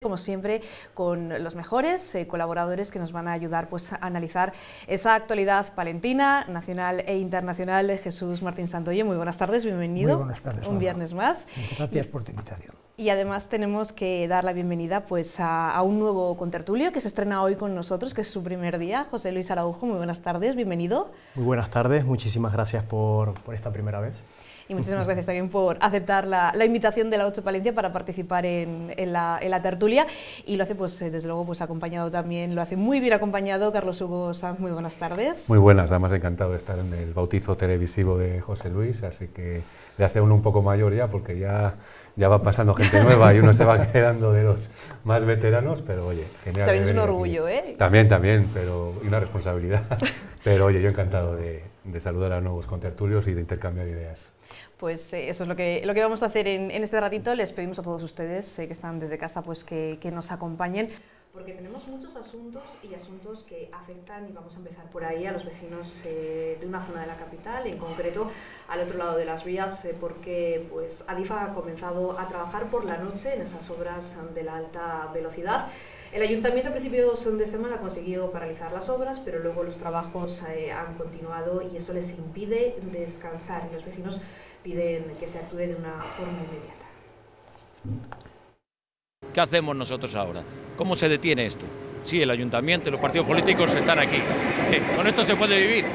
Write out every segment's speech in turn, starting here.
Como siempre, con los mejores colaboradores que nos van a ayudar pues, a analizar esa actualidad palentina, nacional e internacional. Jesús Martín Santoyo, muy buenas tardes, bienvenido. Muy buenas tardes. Un viernes más. Muchas gracias por tu invitación. Y además tenemos que dar la bienvenida pues, a un nuevo contertulio que se estrena hoy con nosotros, que es su primer día. José Luis Araujo, muy buenas tardes, bienvenido. Muy buenas tardes, muchísimas gracias por esta primera vez. Y muchísimas gracias también por aceptar la invitación de la 8 Palencia para participar en la tertulia. Y lo hace, pues, desde luego, pues, acompañado también, lo hace muy bien acompañado Carlos Hugo Sanz. Muy buenas tardes. Muy buenas, además encantado de estar en el bautizo televisivo de José Luis, así que le hace uno un poco mayor ya, porque ya va pasando gente nueva y uno se va quedando de los más veteranos, pero oye, genial. También es un orgullo, ¿eh? También, pero y una responsabilidad. Pero oye, yo encantado de saludar a nuevos contertulios y de intercambiar ideas. Pues eso es lo que vamos a hacer en este ratito. Les pedimos a todos ustedes que están desde casa pues que nos acompañen, porque tenemos muchos asuntos que afectan, y vamos a empezar por ahí, a los vecinos de una zona de la capital, en concreto al otro lado de las vías, porque pues Adif ha comenzado a trabajar por la noche en esas obras de la alta velocidad. El Ayuntamiento a principios de semana ha conseguido paralizar las obras, pero luego los trabajos han continuado y eso les impide descansar, y los vecinos piden que se actúe de una forma inmediata. ¿Qué hacemos nosotros ahora? ¿Cómo se detiene esto? Sí, el Ayuntamiento y los partidos políticos están aquí. ¿Con esto se puede vivir?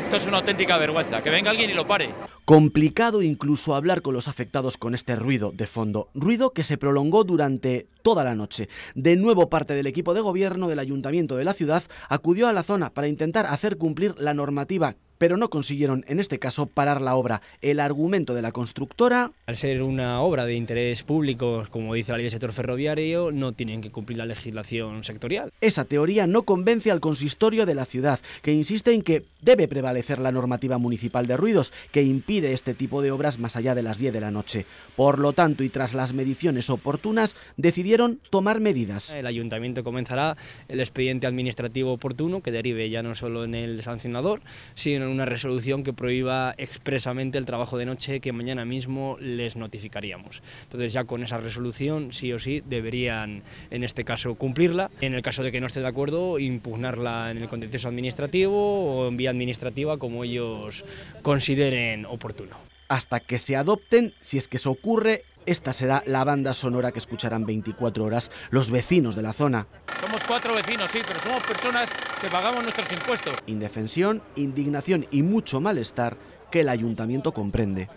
Esto es una auténtica vergüenza. Que venga alguien y lo pare. Complicado incluso hablar con los afectados con este ruido de fondo, ruido que se prolongó durante toda la noche. De nuevo, parte del equipo de gobierno del Ayuntamiento de la ciudad acudió a la zona para intentar hacer cumplir la normativa, pero no consiguieron, en este caso, parar la obra. El argumento de la constructora: al ser una obra de interés público, como dice la ley del sector ferroviario, no tienen que cumplir la legislación sectorial. Esa teoría no convence al consistorio de la ciudad, que insiste en que debe prevalecer la normativa municipal de ruidos, que impide este tipo de obras más allá de las 10 de la noche. Por lo tanto, y tras las mediciones oportunas, decidieron tomar medidas. El Ayuntamiento comenzará el expediente administrativo oportuno, que derive ya no solo en el sancionador, sino en una resolución que prohíba expresamente el trabajo de noche, que mañana mismo les notificaríamos. Entonces, ya con esa resolución, sí o sí, deberían, en este caso, cumplirla. En el caso de que no esté de acuerdo, impugnarla en el contencioso administrativo o en vía administrativa, como ellos consideren oportuno. Hasta que se adopten, si es que eso ocurre, esta será la banda sonora que escucharán 24 horas los vecinos de la zona. Somos 4 vecinos, sí, pero somos personas que pagamos nuestros impuestos. Indefensión, indignación y mucho malestar que el ayuntamiento comprende.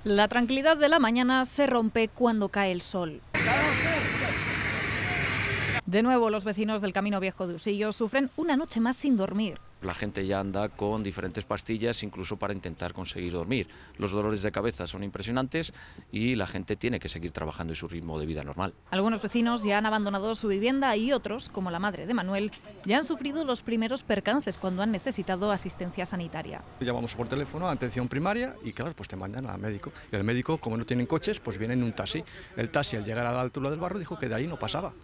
La tranquilidad de la mañana se rompe cuando cae el sol. De nuevo, los vecinos del Camino Viejo de Usillo sufren una noche más sin dormir. La gente ya anda con diferentes pastillas, incluso para intentar conseguir dormir. Los dolores de cabeza son impresionantes y la gente tiene que seguir trabajando en su ritmo de vida normal. Algunos vecinos ya han abandonado su vivienda y otros, como la madre de Manuel, ya han sufrido los primeros percances cuando han necesitado asistencia sanitaria. Llamamos por teléfono a atención primaria y claro, pues te mandan al médico. Y el médico, como no tienen coches, pues viene en un taxi. El taxi, al llegar a la altura del barrio, dijo que de ahí no pasaba.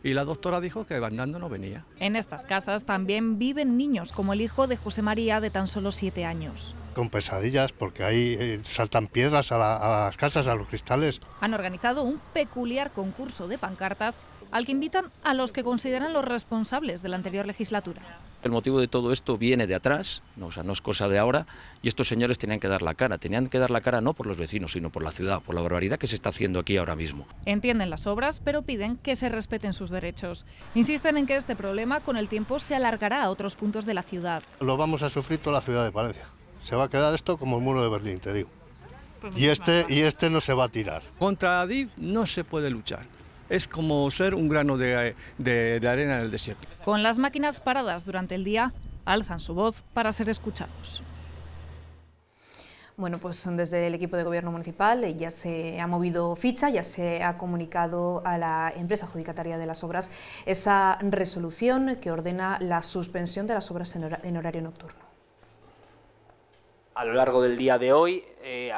Y la doctora dijo que andando no venía. En estas casas también viven niños, como el hijo de José María, de tan solo 7 años. Con pesadillas, porque ahí saltan piedras a las casas, a los cristales. Han organizado un peculiar concurso de pancartas al que invitan a los que consideran los responsables de la anterior legislatura. El motivo de todo esto viene de atrás, no es cosa de ahora, y estos señores tenían que dar la cara no por los vecinos, sino por la ciudad, por la barbaridad que se está haciendo aquí ahora mismo. Entienden las obras, pero piden que se respeten sus derechos. Insisten en que este problema con el tiempo se alargará a otros puntos de la ciudad. Lo vamos a sufrir toda la ciudad de Palencia. Se va a quedar esto como el muro de Berlín, te digo. Pues y este no se va a tirar. Contra Adif no se puede luchar. Es como ser un grano de arena en el desierto. Con las máquinas paradas durante el día, alzan su voz para ser escuchados. Bueno, pues desde el equipo de gobierno municipal ya se ha movido ficha, ya se ha comunicado a la empresa adjudicataria de las obras esa resolución que ordena la suspensión de las obras en horario nocturno. A lo largo del día de hoy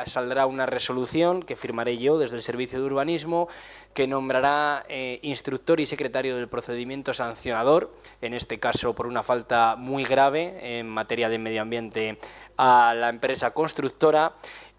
saldrá una resolución que firmaré yo desde el Servicio de Urbanismo, que nombrará instructor y secretario del procedimiento sancionador, en este caso por una falta muy grave en materia de medio ambiente, a la empresa constructora,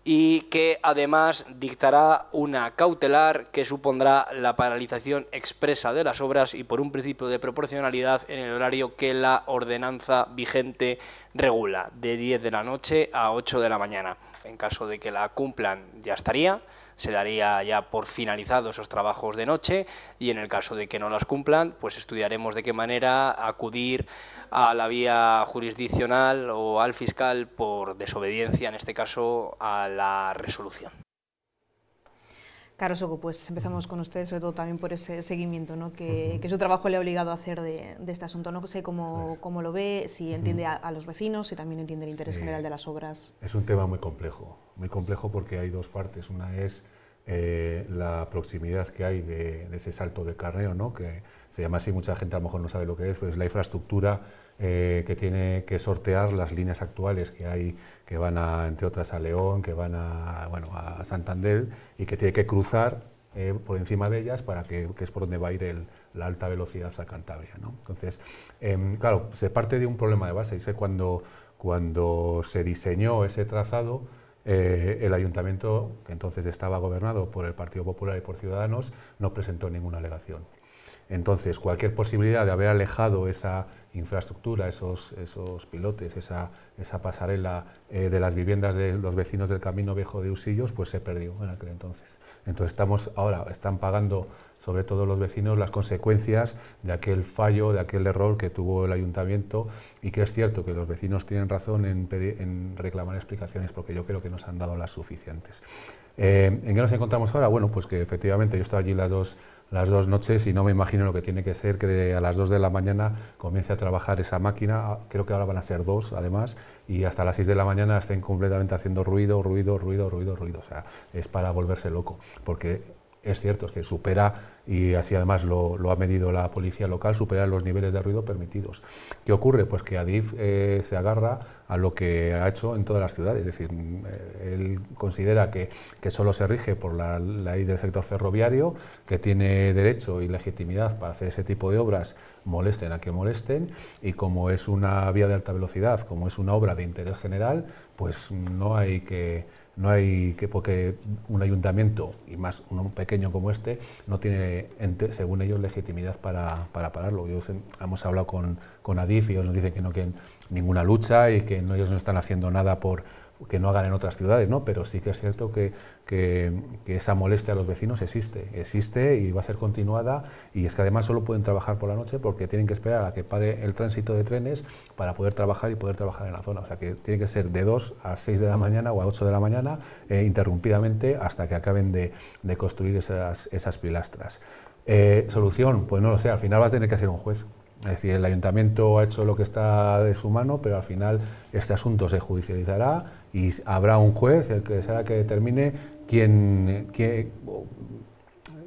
y que además dictará una cautelar que supondrá la paralización expresa de las obras y por un principio de proporcionalidad en el horario que la ordenanza vigente regula, de 10 de la noche a 8 de la mañana. En caso de que la cumplan ya estaría, se daría ya por finalizados esos trabajos de noche, y en el caso de que no las cumplan, pues estudiaremos de qué manera acudir a la vía jurisdiccional o al fiscal por desobediencia, en este caso, a la resolución. Carlos Oco, pues empezamos con usted, sobre todo también por ese seguimiento, ¿no? que su trabajo le ha obligado a hacer de este asunto. No sé cómo lo ve, si entiende a los vecinos, si también entiende el interés general de las obras. Es un tema muy complejo porque hay dos partes. una es la proximidad que hay de ese salto de Carnero, ¿no? Que se llama así, mucha gente a lo mejor no sabe lo que es, pues la infraestructura que tiene que sortear las líneas actuales que hay, que van entre otras a León, que van a Santander, y que tiene que cruzar por encima de ellas para que es por donde va a ir la alta velocidad a Cantabria, ¿no? Entonces, claro, se parte de un problema de base, y es cuando se diseñó ese trazado, el ayuntamiento, que entonces estaba gobernado por el Partido Popular y por Ciudadanos, no presentó ninguna alegación. Entonces, cualquier posibilidad de haber alejado esa infraestructura, esos pilotes, esa pasarela de las viviendas de los vecinos del Camino Viejo de Usillos, pues se perdió en aquel entonces. Entonces están pagando, sobre todo los vecinos, las consecuencias de aquel fallo, de aquel error que tuvo el ayuntamiento, y que es cierto que los vecinos tienen razón en reclamar explicaciones, porque yo creo que nos han dado las suficientes. ¿En qué nos encontramos ahora? Bueno, pues que efectivamente yo estaba allí las dos noches y no me imagino lo que tiene que ser que a las 2 de la mañana comience a trabajar esa máquina. Creo que ahora van a ser 2 además, y hasta las 6 de la mañana estén completamente haciendo ruido. O sea, es para volverse loco, porque es cierto, es que supera, y así además lo ha medido la policía local, supera los niveles de ruido permitidos. ¿Qué ocurre? Pues que Adif se agarra a lo que ha hecho en todas las ciudades, es decir, él considera que solo se rige por la ley del sector ferroviario, que tiene derecho y legitimidad para hacer ese tipo de obras, molesten a que molesten, y como es una vía de alta velocidad, como es una obra de interés general, pues no hay que, porque un ayuntamiento, y más uno pequeño como este, no tiene, según ellos, legitimidad para pararlo. Hemos hablado con Adif y ellos nos dicen que no quieren ninguna lucha y que ellos no están haciendo nada por que no hagan en otras ciudades, ¿no? Pero sí que es cierto que esa molestia a los vecinos existe y va a ser continuada, y es que además solo pueden trabajar por la noche porque tienen que esperar a que pare el tránsito de trenes para poder trabajar en la zona. O sea que tiene que ser de 2 a 6 de la mañana o a 8 de la mañana interrumpidamente hasta que acaben de construir esas pilastras. ¿Solución? Pues no lo sé, al final va a tener que ser un juez. Es decir, el ayuntamiento ha hecho lo que está de su mano, pero al final este asunto se judicializará y habrá un juez, el que será que determine quién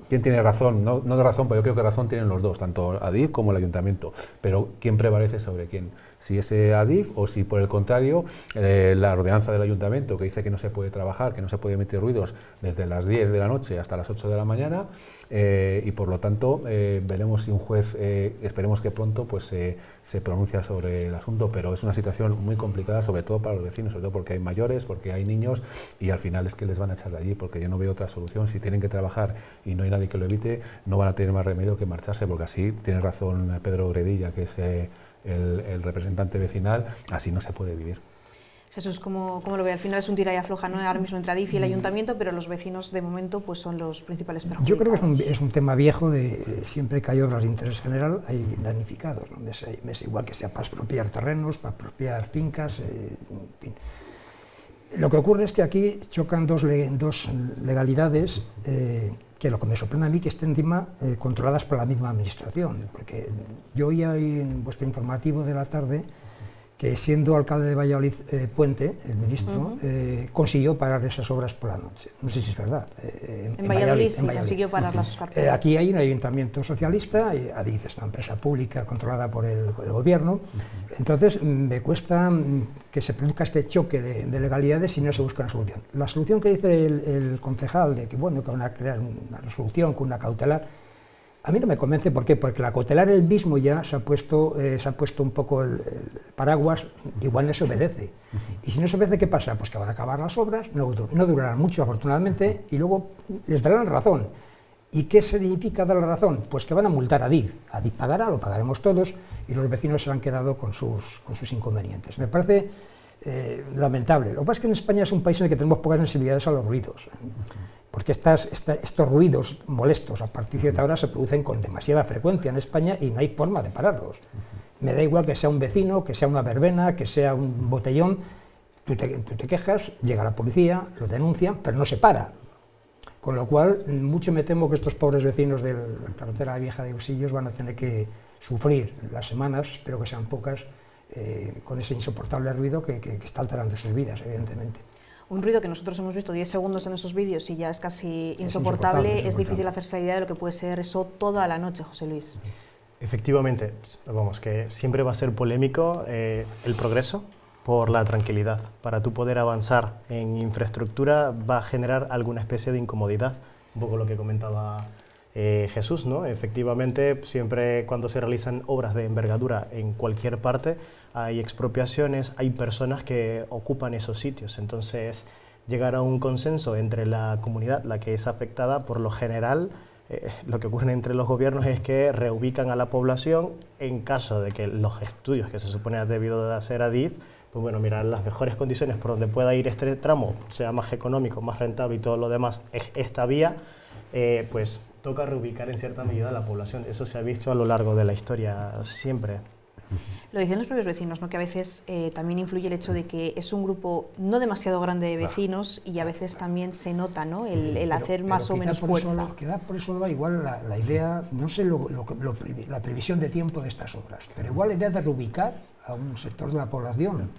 tiene razón. No de razón, pero yo creo que razón tienen los dos, tanto Adif como el ayuntamiento. Pero ¿quién prevalece sobre quién? Si es Adif o si, por el contrario, la ordenanza del ayuntamiento, que dice que no se puede trabajar, que no se puede emitir ruidos desde las 10 de la noche hasta las 8 de la mañana, y por lo tanto veremos si un juez, esperemos que pronto, pues se pronuncia sobre el asunto, pero es una situación muy complicada, sobre todo para los vecinos, sobre todo porque hay mayores, porque hay niños, y al final es que les van a echar de allí, porque yo no veo otra solución. Si tienen que trabajar y no hay nadie que lo evite, no van a tener más remedio que marcharse, porque así, tiene razón Pedro Gredilla, que es el representante vecinal, así no se puede vivir. Jesús, ¿cómo lo ve? Al final es un tira y afloja, ¿no? Ahora mismo entre Adif y el ayuntamiento, pero los vecinos de momento pues son los principales perjudicados. Yo creo que es un tema viejo de siempre que hay obras de interés general hay damnificados, ¿no? Es igual que sea para expropiar terrenos, para expropiar fincas, en fin. Lo que ocurre es que aquí chocan dos legalidades que lo que me sorprende a mí que estén encima controladas por la misma administración, porque yo oía en vuestro informativo de la tarde que siendo alcalde de Valladolid Puente, el ministro, consiguió parar esas obras por la noche. No sé si es verdad. En Valladolid sí consiguió parar las carpetas. Aquí hay un ayuntamiento socialista, Adif es una empresa pública controlada por el gobierno, entonces me cuesta que se produzca este choque de legalidades si no se busca una solución. La solución que dice el concejal de que, bueno, que van a crear una resolución con una cautelar, A mí no me convence, ¿por qué? Porque la cautelar el mismo ya se ha puesto un poco el paraguas, igual no se obedece. Y si no se obedece, ¿qué pasa? Pues que van a acabar las obras, no durarán mucho afortunadamente, y luego les darán razón. ¿Y qué significa dar la razón? Pues que van a multar a Adif. Adif pagará, lo pagaremos todos, y los vecinos se han quedado con sus inconvenientes. Me parece lamentable. Lo que pasa es que en España es un país en el que tenemos pocas sensibilidades a los ruidos, porque estos ruidos molestos a partir de cierta hora se producen con demasiada frecuencia en España y no hay forma de pararlos. Me da igual que sea un vecino, que sea una verbena, que sea un botellón, tú te quejas, llega la policía, lo denuncian, pero no se para. Con lo cual, mucho me temo que estos pobres vecinos de la carretera vieja de Usillos van a tener que sufrir las semanas, espero que sean pocas, con ese insoportable ruido que está alterando sus vidas, evidentemente. Un ruido que nosotros hemos visto 10 segundos en esos vídeos y ya es casi insoportable, es difícil hacerse la idea de lo que puede ser eso toda la noche, José Luis. Efectivamente, vamos, que siempre va a ser polémico el progreso por la tranquilidad. Para tú poder avanzar en infraestructura va a generar alguna especie de incomodidad, un poco lo que comentaba Jesús, ¿no? Efectivamente, siempre cuando se realizan obras de envergadura en cualquier parte, hay expropiaciones, hay personas que ocupan esos sitios, entonces llegar a un consenso entre la comunidad, la que es afectada, por lo general, lo que ocurre entre los gobiernos es que reubican a la población en caso de que los estudios que se supone ha debido de hacer Adif, pues bueno, mira, las mejores condiciones por donde pueda ir este tramo, sea más económico, más rentable y todo lo demás, es esta vía, pues toca reubicar en cierta medida a la población. Eso se ha visto a lo largo de la historia siempre. Lo dicen los propios vecinos, ¿no? Que a veces también influye el hecho de que es un grupo no demasiado grande de vecinos y a veces también se nota, ¿no? el hacer más o menos fuerza. Queda por eso igual la idea, no sé la previsión de tiempo de estas obras, pero igual la idea de reubicar a un sector de la población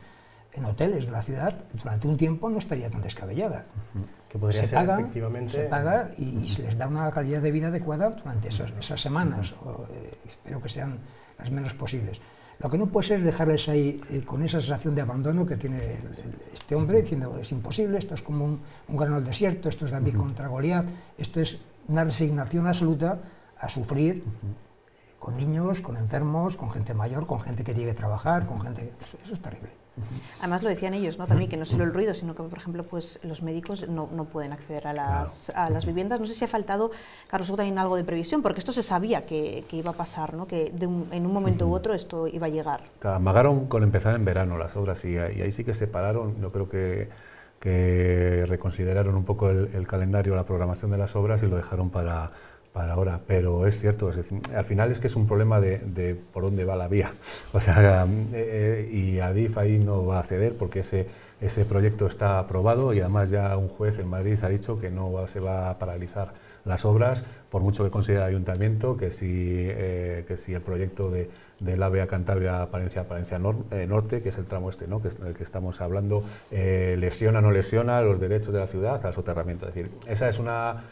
en hoteles de la ciudad durante un tiempo no estaría tan descabellada. Que podría ser, efectivamente. Se paga y se les da una calidad de vida adecuada durante esas semanas. Espero que sean las menos posibles. Lo que no puede ser es dejarles ahí con esa sensación de abandono que tiene este hombre, diciendo es imposible, esto es como un grano al desierto, esto es David contra Goliat, esto es una resignación absoluta a sufrir con niños, con enfermos, con gente mayor, con gente que tiene que trabajar, con gente... Eso es terrible. Además lo decían ellos, ¿no? También que no solo el ruido, sino que, por ejemplo, pues los médicos no pueden acceder a las viviendas. No sé si ha faltado, Carlos, también algo de previsión, porque esto se sabía que iba a pasar, ¿no? Que en un momento u otro esto iba a llegar. Amagaron con empezar en verano las obras y ahí sí que se pararon. Yo creo que reconsideraron un poco el calendario, la programación de las obras y lo dejaron para ahora, pero es cierto, es decir, al final es que es un problema de por dónde va la vía, o sea, y Adif ahí no va a ceder porque ese proyecto está aprobado y además ya un juez en Madrid ha dicho que no se va a paralizar las obras, por mucho que considere el ayuntamiento que si el proyecto del AVE a Cantabria, Palencia Norte, que es el tramo este, ¿no? Que es del que estamos hablando, lesiona o no lesiona los derechos de la ciudad al soterramiento. Es decir, esa es una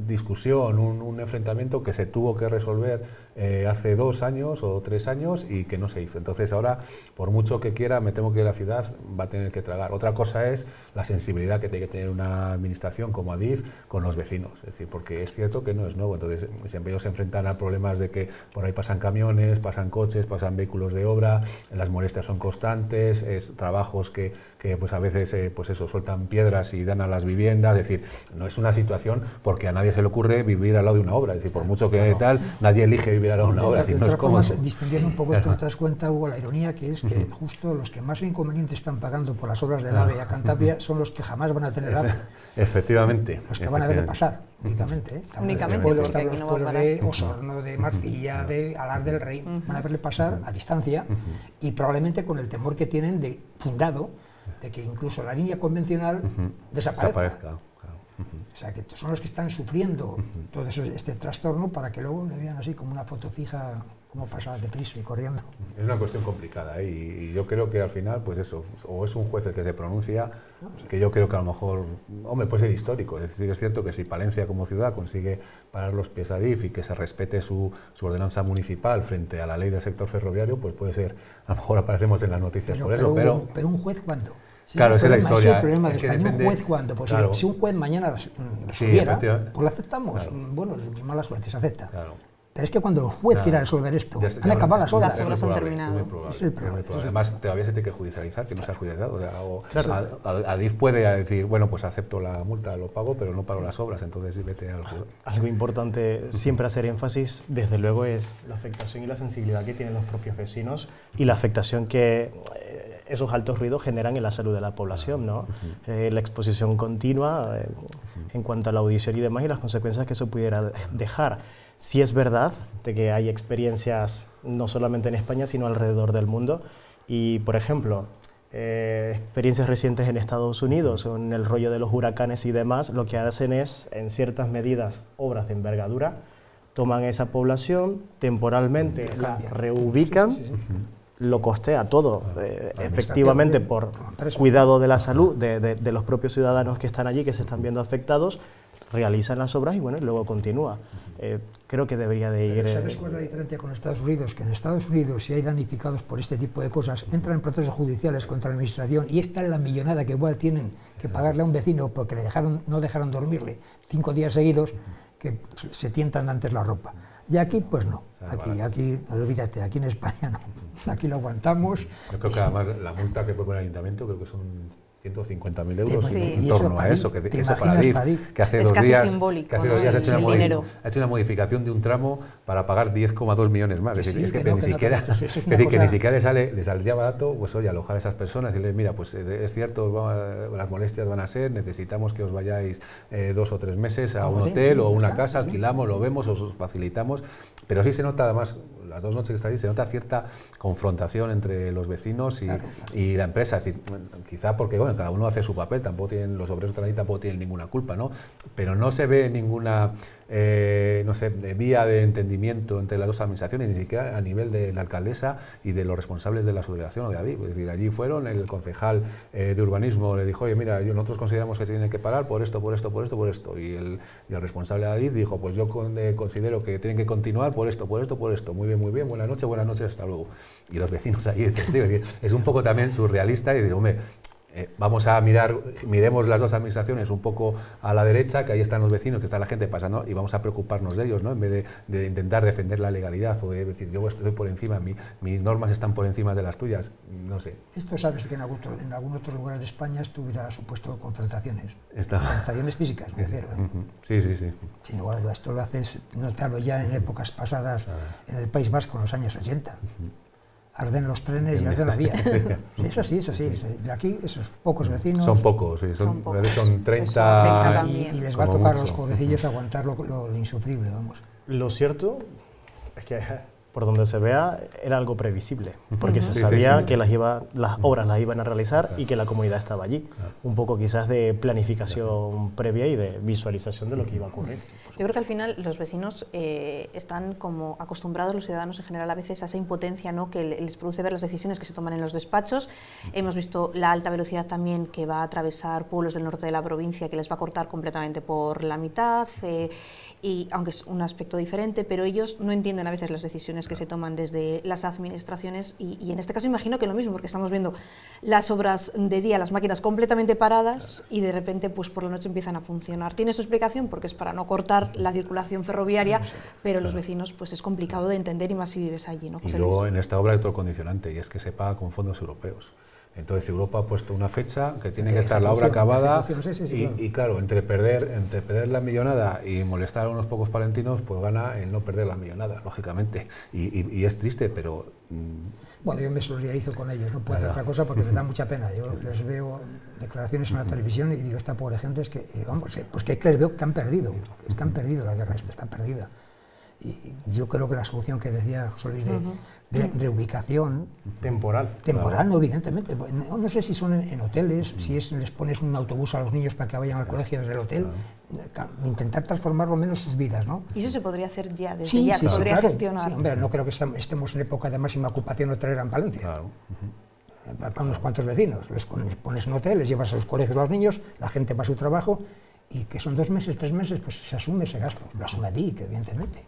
discusión, un enfrentamiento que se tuvo que resolver hace 2 años o 3 años y que no se hizo. Entonces ahora, por mucho que quiera, me temo que la ciudad va a tener que tragar. Otra cosa es la sensibilidad que tiene que tener una administración como Adif con los vecinos. Es decir, porque es cierto que no es nuevo. Entonces siempre ellos se enfrentan a problemas de que por ahí pasan camiones, pasan coches, pasan vehículos de obra, las molestias son constantes, es trabajos que pues a veces pues eso, sueltan piedras y dan a las viviendas. Es decir, no es una situación porque a nadie se le ocurre vivir al lado de una obra. Es decir, por mucho que tal, nadie elige vivir al lado de una obra. Es decir, no es cómodo. Distinguiendo un poco esto, te das cuenta, Hugo, la ironía que es que justo los que más inconvenientes están pagando por las obras del AVE a Cantabria son los que jamás van a tener AVE. Efectivamente. Los que van a ver de pasar, únicamente. Únicamente, porque aquí no va a parar. De Osorno, de Marcilla, de Alar del Rey, van a verle pasar a distancia y probablemente con el temor que tienen de fundado de que incluso la línea convencional desaparezca. O sea, que son los que están sufriendo todo este trastorno para que luego le vean así como una foto fija, como pasa deprisa y corriendo. Es una cuestión complicada y yo creo que al final, pues eso, o es un juez el que se pronuncia, que yo creo que a lo mejor, hombre, puede ser histórico. Es decir, es cierto que si Palencia como ciudad consigue parar los pies a Adif y que se respete su ordenanza municipal frente a la ley del sector ferroviario, pues puede ser, a lo mejor aparecemos en las noticias por eso. Pero un juez, ¿cuándo? Claro, esa es la historia. Es el problema de España. Un juez, ¿cuándo? Pues claro. Si un juez mañana resolviera, pues lo aceptamos. Claro. Bueno, mala suerte, se acepta. Claro. Pero es que cuando el juez quiera resolver esto, han acabado las obras. Las obras han terminado. Es el problema. Además, todavía se tiene que judicializar, que no se ha judicializado. O sea, claro. Adif puede decir, bueno, pues acepto la multa, lo pago, pero no pago las obras, entonces vete al juez. Algo importante siempre hacer énfasis, desde luego, es la afectación y la sensibilidad que tienen los propios vecinos y la afectación que esos altos ruidos generan en la salud de la población, ¿no? La exposición continua en cuanto a la audición y demás y las consecuencias que eso pudiera dejar. Sí es verdad de que hay experiencias no solamente en España, sino alrededor del mundo. Y, por ejemplo, experiencias recientes en Estados Unidos, en el rollo de los huracanes y demás, lo que hacen es, en ciertas medidas, obras de envergadura, toman esa población, temporalmente la reubican, lo costea todo, efectivamente, por cuidado de la salud de los propios ciudadanos que están allí, que se están viendo afectados, realizan las obras y bueno, y luego continúa. Creo que debería de ir... ¿Sabes cuál es la diferencia con Estados Unidos? Que en Estados Unidos, si hay damnificados por este tipo de cosas, entran en procesos judiciales contra la administración y esta es la millonada que igual tienen que pagarle a un vecino porque no dejaron dormirle 5 días seguidos, que se tientan antes la ropa. Y aquí, pues no. Aquí, olvídate, aquí en España no. Aquí lo aguantamos. Yo creo que además la multa que pone el ayuntamiento, creo que son 150.000 euros en torno a eso, que eso para Adif, que hace 2 días ha hecho una modificación de un tramo para pagar 10,2 millones más. Es decir, que ni siquiera le saldría barato, pues oye, alojar a esas personas y decirles, mira, pues es cierto, las molestias van a ser, necesitamos que os vayáis 2 o 3 meses a un hotel o a una casa, alquilamos, lo vemos, os facilitamos, pero sí se nota además, las 2 noches que está ahí, se nota cierta confrontación entre los vecinos y la empresa, es decir, quizá porque, bueno, cada uno hace su papel, los obreros tampoco tienen ninguna culpa, ¿no? Pero no se ve ninguna vía de entendimiento entre las dos administraciones, ni siquiera a nivel de la alcaldesa y de los responsables de la subdelegación o de Adif. Es decir, allí fueron, el concejal de urbanismo le dijo, oye, mira, nosotros consideramos que se tiene que parar por esto, y el responsable de Adif dijo, pues yo considero que tienen que continuar por esto, muy bien, buenas noches, hasta luego. Y los vecinos allí, es un poco también surrealista y digo, hombre, vamos a miremos las dos administraciones un poco a la derecha, que ahí están los vecinos, que está la gente pasando, y vamos a preocuparnos de ellos, ¿no? En vez de intentar defender la legalidad o de decir, yo estoy por encima, mis normas están por encima de las tuyas, no sé. Esto sabes que en algunos otros lugares de España esto hubiera supuesto confrontaciones. Confrontaciones físicas, me refiero. Sí. Sin lugar a dudas, esto lo haces notarlo ya en épocas pasadas en el País Vasco, en los años 80. Arden los trenes y arden la vía. Eso sí. Aquí esos pocos vecinos... Son pocos, son 30... Y les va a tocar a los pobrecillos aguantar lo insufrible, vamos. Lo cierto es que, por donde se vea, era algo previsible, porque se sabía que las obras las iban a realizar y que la comunidad estaba allí. Un poco quizás de planificación previa y de visualización de lo que iba a ocurrir. Yo creo que al final los vecinos están como acostumbrados, los ciudadanos en general, a veces a esa impotencia, ¿no?, que les produce ver las decisiones que se toman en los despachos. Hemos visto la alta velocidad también que va a atravesar pueblos del norte de la provincia, que les va a cortar completamente por la mitad, y aunque es un aspecto diferente, pero ellos no entienden a veces las decisiones que se toman desde las administraciones y en este caso imagino que lo mismo, porque estamos viendo las obras de día, las máquinas completamente paradas y de repente pues por la noche empiezan a funcionar. Tiene su explicación porque es para no cortar la circulación ferroviaria, pero los vecinos pues es complicado de entender y más si vives allí, ¿no, José Luis? Y luego en esta obra hay otro condicionante y es que se paga con fondos europeos. Entonces Europa ha puesto una fecha que tiene que estar la obra acabada y claro, entre perder la millonada y molestar a unos pocos palentinos, pues gana el no perder la millonada, lógicamente. Y es triste, pero... Bueno, yo me solidarizo con ellos, no puedo hacer otra cosa porque me da mucha pena. Yo les veo declaraciones en la televisión y digo, esta pobre gente es que, vamos, pues que les veo que han perdido, la guerra está perdida. Y yo creo que la solución que decía José Luis de reubicación temporal, no, evidentemente, no sé si son en hoteles, si les pones un autobús a los niños para que vayan al colegio desde el hotel, intentar transformar lo menos sus vidas, ¿no? Y eso se podría hacer ya, desde ya, se podría gestionar. Sí, hombre, no creo que estemos en época de máxima ocupación hotelera en Palencia. Para unos cuantos vecinos, les pones un hotel, les llevas a los colegios a los niños, la gente va a su trabajo, y que son 2 meses, 3 meses, pues se asume ese gasto, lo asume a ti, evidentemente.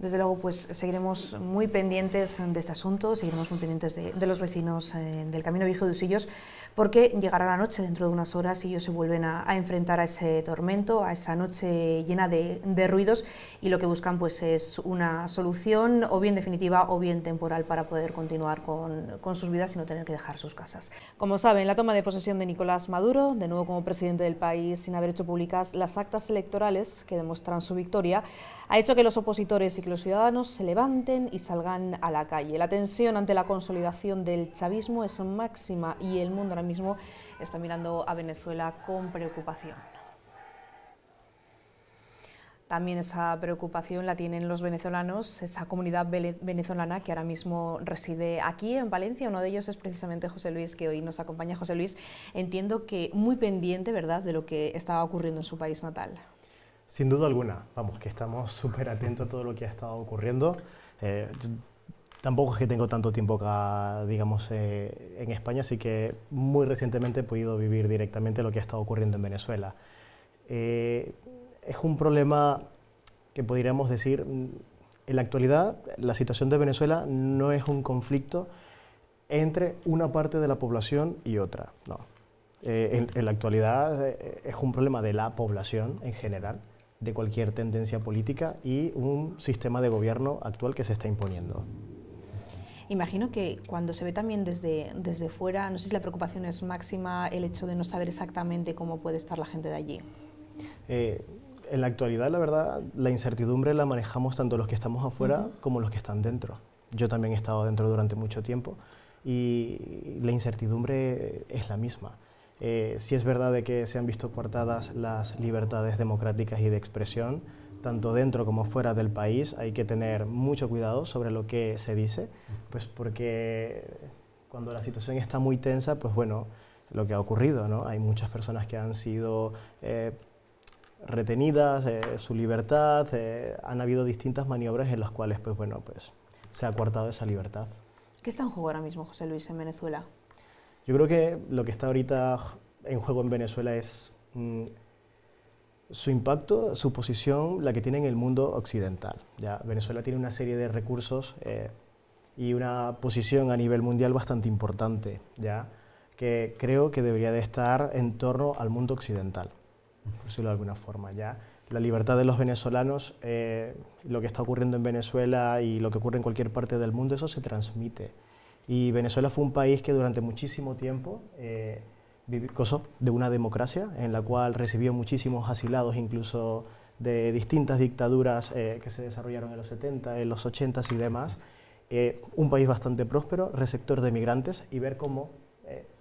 Desde luego, pues seguiremos muy pendientes de este asunto, seguiremos muy pendientes de los vecinos del Camino Viejo de Usillos, porque llegará la noche dentro de unas horas y ellos se vuelven a enfrentar a ese tormento, a esa noche llena de ruidos, y lo que buscan pues es una solución, o bien definitiva o bien temporal, para poder continuar con sus vidas y no tener que dejar sus casas. Como saben, la toma de posesión de Nicolás Maduro, de nuevo como presidente del país, sin haber hecho públicas las actas electorales que demuestran su victoria, ha hecho que los opositores y que los ciudadanos se levanten y salgan a la calle. La tensión ante la consolidación del chavismo es máxima y el mundo ahora mismo está mirando a Venezuela con preocupación. También esa preocupación la tienen los venezolanos, esa comunidad venezolana que ahora mismo reside aquí en Valencia. Uno de ellos es precisamente José Luis, que hoy nos acompaña. José Luis, entiendo que muy pendiente, ¿verdad?, de lo que estaba ocurriendo en su país natal. Sin duda alguna, vamos, que estamos súper atentos a todo lo que ha estado ocurriendo. Tampoco es que tengo tanto tiempo acá, digamos, en España, así que muy recientemente he podido vivir directamente lo que ha estado ocurriendo en Venezuela. Es un problema que podríamos decir, en la actualidad, la situación de Venezuela no es un conflicto entre una parte de la población y otra, no. En la actualidad es un problema de la población en general, de cualquier tendencia política y un sistema de gobierno actual que se está imponiendo. Imagino que cuando se ve también desde fuera, no sé si la preocupación es máxima, el hecho de no saber exactamente cómo puede estar la gente de allí. En la actualidad, la verdad, la incertidumbre la manejamos tanto los que estamos afuera como los que están dentro. Yo también he estado dentro durante mucho tiempo y la incertidumbre es la misma. Sí es verdad de que se han visto coartadas las libertades democráticas y de expresión, tanto dentro como fuera del país. Hay que tener mucho cuidado sobre lo que se dice, pues porque cuando la situación está muy tensa, pues bueno, lo que ha ocurrido, ¿no? Hay muchas personas que han sido retenidas, su libertad, han habido distintas maniobras en las cuales, pues bueno, pues se ha coartado esa libertad. ¿Qué está en juego ahora mismo, José Luis, en Venezuela? Yo creo que lo que está ahorita en juego en Venezuela es su impacto, su posición, la que tiene en el mundo occidental. Ya, Venezuela tiene una serie de recursos y una posición a nivel mundial bastante importante, ya, que creo que debería de estar en torno al mundo occidental, por decirlo de alguna forma. Ya. La libertad de los venezolanos, lo que está ocurriendo en Venezuela y lo que ocurre en cualquier parte del mundo, eso se transmite. Y Venezuela fue un país que durante muchísimo tiempo gozó de una democracia en la cual recibió muchísimos asilados, incluso de distintas dictaduras que se desarrollaron en los 70, en los 80 y demás. Un país bastante próspero, receptor de migrantes, y ver cómo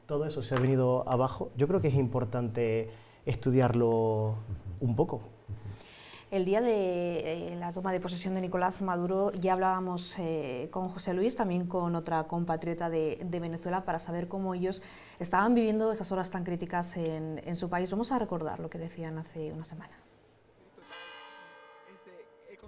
todo eso se ha venido abajo. Yo creo que es importante estudiarlo un poco. El día de la toma de posesión de Nicolás Maduro ya hablábamos con José Luis, también con otra compatriota de Venezuela, para saber cómo ellos estaban viviendo esas horas tan críticas en su país. Vamos a recordar lo que decían hace una semana.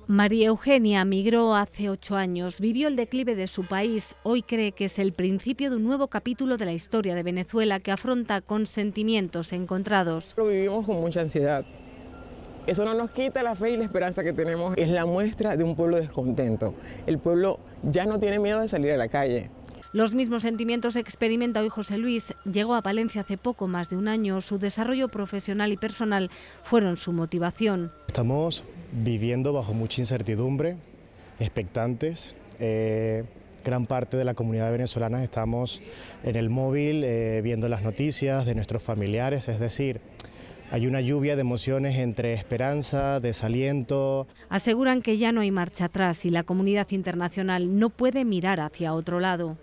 María Eugenia migró hace 8 años, vivió el declive de su país. Hoy cree que es el principio de un nuevo capítulo de la historia de Venezuela que afronta con sentimientos encontrados. Lo vivimos con mucha ansiedad. Eso no nos quita la fe y la esperanza que tenemos. Es la muestra de un pueblo descontento. El pueblo ya no tiene miedo de salir a la calle. Los mismos sentimientos experimenta hoy José Luis. Llegó a Palencia hace poco más de un año. Su desarrollo profesional y personal fueron su motivación. Estamos viviendo bajo mucha incertidumbre, expectantes. Gran parte de la comunidad venezolana estamos en el móvil viendo las noticias de nuestros familiares, es decir, hay una lluvia de emociones entre esperanza, desaliento. Aseguran que ya no hay marcha atrás y la comunidad internacional no puede mirar hacia otro lado.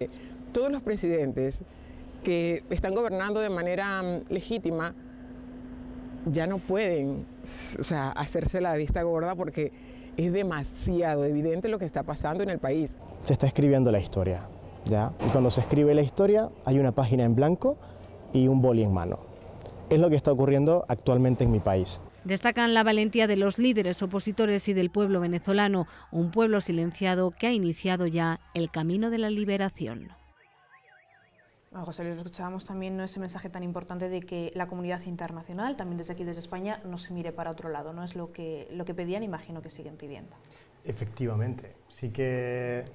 Todos los presidentes que están gobernando de manera legítima ya no pueden, hacerse la vista gorda porque es demasiado evidente lo que está pasando en el país. Se está escribiendo la historia, ¿ya? Y cuando se escribe la historia hay una página en blanco y un boli en mano. Es lo que está ocurriendo actualmente en mi país. Destacan la valentía de los líderes opositores y del pueblo venezolano, un pueblo silenciado que ha iniciado ya el camino de la liberación. Bueno, José Luis, escuchábamos también ese mensaje tan importante de que la comunidad internacional, también desde aquí, desde España, no se mire para otro lado, ¿no? Es lo que pedían, imagino que siguen pidiendo. Efectivamente, sí que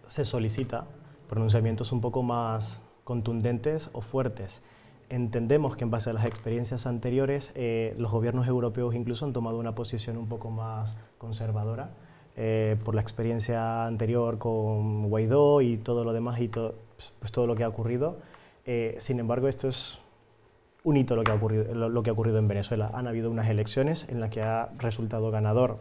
se solicita pronunciamientos un poco más contundentes o fuertes. Entendemos que en base a las experiencias anteriores, los gobiernos europeos incluso han tomado una posición un poco más conservadora por la experiencia anterior con Guaidó y todo lo demás y pues todo lo que ha ocurrido. Sin embargo, esto es un hito lo que ha ocurrido en Venezuela. Han habido unas elecciones en las que ha resultado ganador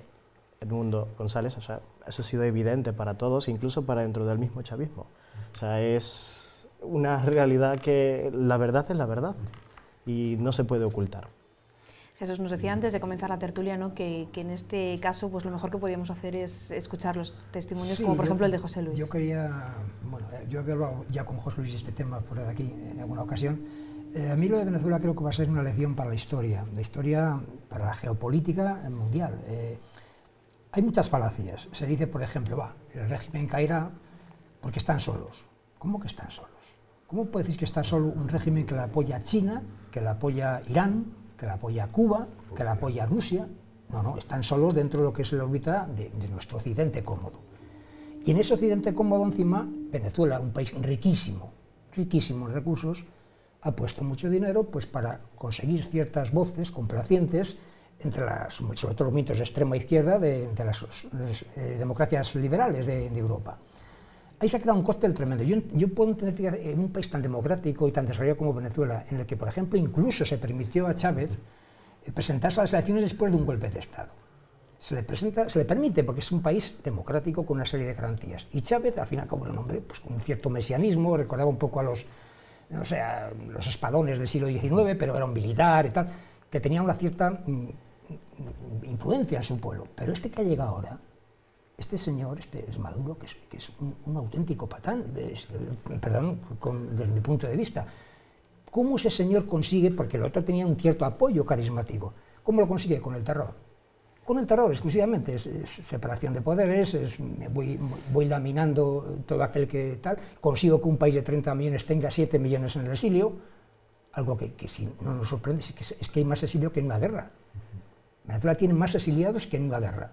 Edmundo González. O sea, eso ha sido evidente para todos, incluso para dentro del mismo chavismo. O sea, es una realidad que la verdad es la verdad y no se puede ocultar. Jesús nos decía antes de comenzar la tertulia, ¿no?, que en este caso pues lo mejor que podíamos hacer es escuchar los testimonios, sí, como por ejemplo el de José Luis. Yo quería, bueno, yo había hablado ya con José Luis de este tema fuera de aquí en alguna ocasión. A mí lo de Venezuela creo que va a ser una lección para la historia para la geopolítica mundial. Hay muchas falacias. Se dice, por ejemplo, el régimen caerá porque están solos. ¿Cómo que están solos? ¿Cómo puede decir que está solo un régimen que la apoya China, que la apoya Irán, que la apoya Cuba, que la apoya Rusia? No, están solos dentro de lo que es la órbita de nuestro occidente cómodo. Y en ese occidente cómodo encima, Venezuela, un país riquísimo en recursos, ha puesto mucho dinero pues para conseguir ciertas voces complacientes entre sobre todo los movimientos de extrema izquierda de las democracias liberales de Europa. Ahí se ha creado un cóctel tremendo. Yo puedo entender que en un país tan democrático y tan desarrollado como Venezuela, en el que, por ejemplo, incluso se permitió a Chávez presentarse a las elecciones después de un golpe de Estado. Se le permite porque es un país democrático con una serie de garantías. Y Chávez, al final, como era un hombre pues, con un cierto mesianismo, recordaba un poco a los espadones del siglo XIX, pero era un militar y tal, que tenía una cierta influencia en su pueblo. Pero este que ha llegado ahora, este señor, es Maduro, que es un auténtico patán, perdón, desde mi punto de vista. ¿Cómo ese señor consigue, porque el otro tenía un cierto apoyo carismático, cómo lo consigue? Con el terror. Con el terror exclusivamente, es separación de poderes, voy laminando todo aquel que tal, consigo que un país de 30 millones tenga 7 millones en el exilio, algo que si no nos sorprende, es que hay más exilio que en una guerra. Venezuela tiene más exiliados que en una guerra.